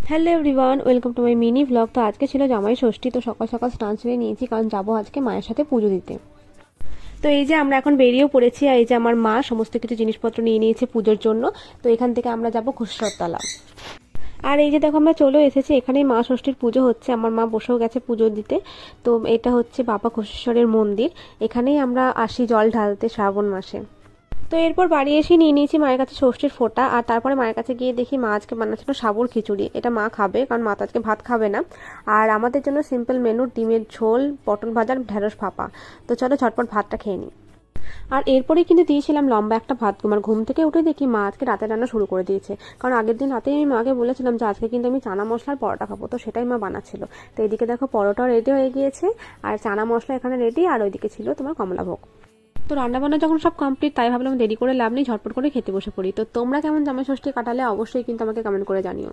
Hello everyone, welcome to my mini blog. তো আজকে ছিল জামাই ষষ্ঠী, তো সকাল সকাল স্নান সেরে নিয়েছি কারণ যাবো আজকে মায়ের সাথে পুজো দিতে। তো এই যে আমরা এখন বেরিয়েও পড়েছি, আর এই যে আমার মা সমস্ত কিছু জিনিসপত্র নিয়ে নিয়েছে পুজোর জন্য। তো এখান থেকে আমরা যাবো ঘোষরতলা। আর এই যে দেখো আমরা চলে এসেছি, এখানেই মা ষষ্ঠীর পুজো হচ্ছে, আমার মা বসেও গেছে পুজো দিতে। তো এটা হচ্ছে বাবা ঘোষেশ্বরের মন্দির, এখানেই আমরা আসি জল ঢালতে শ্রাবণ মাসে। তো এরপর বাড়ি এসে নিয়ে নিয়েছি মায়ের কাছে ষষ্ঠীর ফোঁটা, আর তারপরে মায়ের কাছে গিয়ে দেখি মা আজকে বানাচ্ছিল সাবুর খিচুড়ি। এটা মা খাবে কারণ মা তো আজকে ভাত খাবে না। আর আমাদের জন্য সিম্পল মেনু, ডিমের ঝোল, পটল ভাজার, ঢেঁড়স ভাপা। তো চলো ঝটপট ভাতটা খেয়ে নিই। আর এরপরেই কিন্তু দিয়েছিলাম লম্বা একটা ভাত। আমার ঘুম থেকে উঠে দেখি মা আজকে রাতে রান্না শুরু করে দিয়েছে, কারণ আগের দিন রাতেই আমি মাকে বলেছিলাম যে আজকে কিন্তু আমি চানা মশলার পরোটা খাবো, তো সেটাই মা বানাচ্ছিল। তো এদিকে দেখো পরোটাও রেডি হয়ে গিয়েছে, আর চানা মশলা এখানে রেডি, আর ওইদিকে ছিল তোমার কমলাভোগ। তো রান্নাবান্না যখন সব কমপ্লিট, তাই ভাবলাম দেরি করে লাভ নেই, ঝটপট করে খেতে বসে পড়ি। তো তোমরা কেমন জামাই ষষ্ঠী কাটালে অবশ্যই কিন্তু আমাকে কমেন্ট করে জানিও।